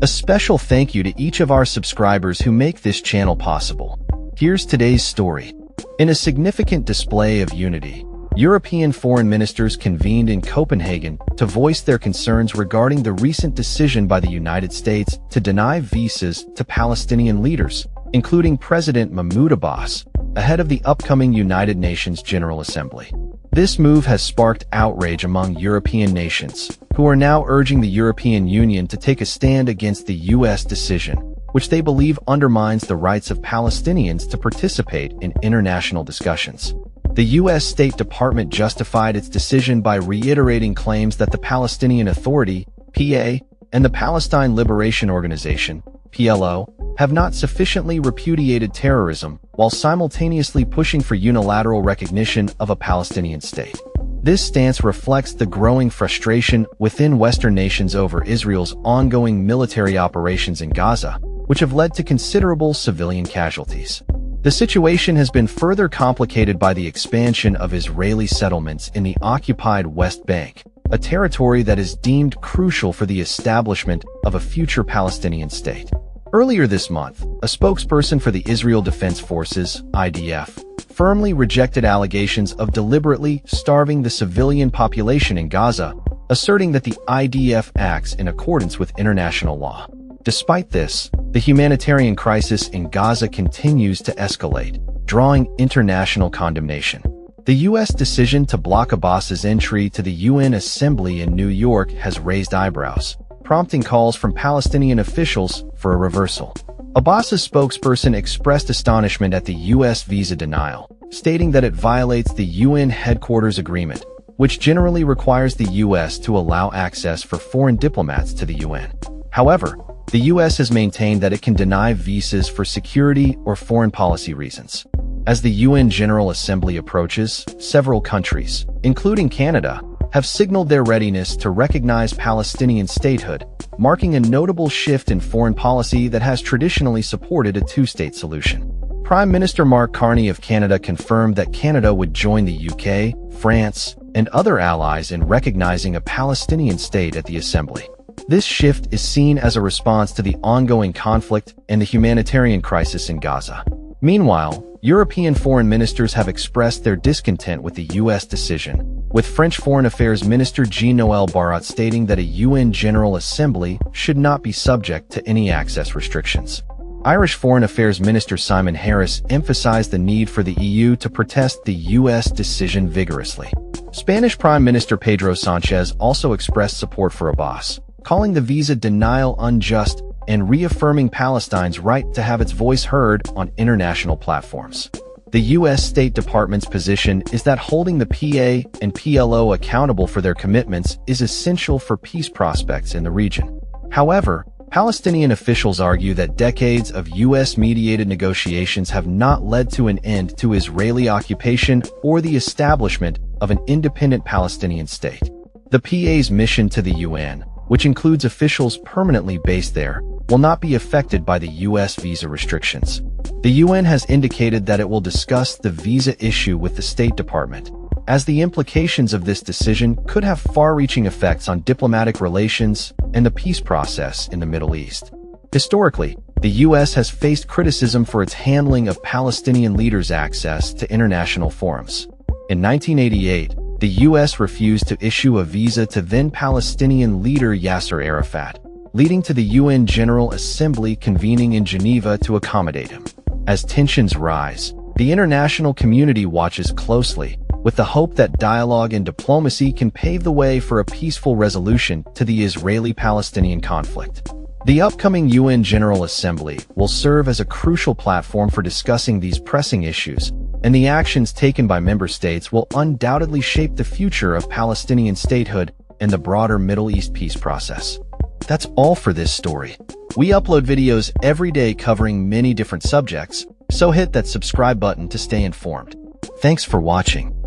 A special thank you to each of our subscribers who make this channel possible. Here's today's story. In a significant display of unity, European foreign ministers convened in Copenhagen to voice their concerns regarding the recent decision by the United States to deny visas to Palestinian leaders, including President Mahmoud Abbas, ahead of the upcoming United Nations General Assembly. This move has sparked outrage among European nations, who are now urging the European Union to take a stand against the U.S. decision, which they believe undermines the rights of Palestinians to participate in international discussions. The U.S. State Department justified its decision by reiterating claims that the Palestinian Authority, PA, and the Palestine Liberation Organization, PLO, have not sufficiently repudiated terrorism while simultaneously pushing for unilateral recognition of a Palestinian state. This stance reflects the growing frustration within Western nations over Israel's ongoing military operations in Gaza, which have led to considerable civilian casualties. The situation has been further complicated by the expansion of Israeli settlements in the occupied West Bank, a territory that is deemed crucial for the establishment of a future Palestinian state. Earlier this month, a spokesperson for the Israel Defense Forces, IDF, firmly rejected allegations of deliberately starving the civilian population in Gaza, asserting that the IDF acts in accordance with international law. Despite this, the humanitarian crisis in Gaza continues to escalate, drawing international condemnation. The U.S. decision to block Abbas's entry to the UN Assembly in New York has raised eyebrows, prompting calls from Palestinian officials for a reversal. Abbas's spokesperson expressed astonishment at the U.S. visa denial, stating that it violates the UN headquarters agreement, which generally requires the U.S. to allow access for foreign diplomats to the UN. However, the U.S. has maintained that it can deny visas for security or foreign policy reasons. As the UN General Assembly approaches, several countries, including Canada, have signaled their readiness to recognize Palestinian statehood, marking a notable shift in foreign policy that has traditionally supported a two-state solution. Prime Minister Mark Carney of Canada confirmed that Canada would join the UK, France, and other allies in recognizing a Palestinian state at the Assembly. This shift is seen as a response to the ongoing conflict and the humanitarian crisis in Gaza. Meanwhile, European foreign ministers have expressed their discontent with the U.S. decision, with French Foreign Affairs Minister Jean-Noël Barrot stating that a UN General Assembly should not be subject to any access restrictions. Irish Foreign Affairs Minister Simon Harris emphasized the need for the EU to protest the U.S. decision vigorously. Spanish Prime Minister Pedro Sánchez also expressed support for Abbas, calling the visa denial unjust and reaffirming Palestine's right to have its voice heard on international platforms. The U.S. State Department's position is that holding the PA and PLO accountable for their commitments is essential for peace prospects in the region. However, Palestinian officials argue that decades of U.S.-mediated negotiations have not led to an end to Israeli occupation or the establishment of an independent Palestinian state. The PA's mission to the UN, which includes officials permanently based there, will not be affected by the U.S. visa restrictions. The UN has indicated that it will discuss the visa issue with the State Department, as the implications of this decision could have far-reaching effects on diplomatic relations and the peace process in the Middle East. Historically, the U.S. has faced criticism for its handling of Palestinian leaders' access to international forums. In 1988, the U.S. refused to issue a visa to then-Palestinian leader Yasser Arafat, leading to the UN General Assembly convening in Geneva to accommodate him. As tensions rise, the international community watches closely, with the hope that dialogue and diplomacy can pave the way for a peaceful resolution to the Israeli-Palestinian conflict. The upcoming UN General Assembly will serve as a crucial platform for discussing these pressing issues, and the actions taken by member states will undoubtedly shape the future of Palestinian statehood and the broader Middle East peace process. That's all for this story. We upload videos every day covering many different subjects, so hit that subscribe button to stay informed. Thanks for watching.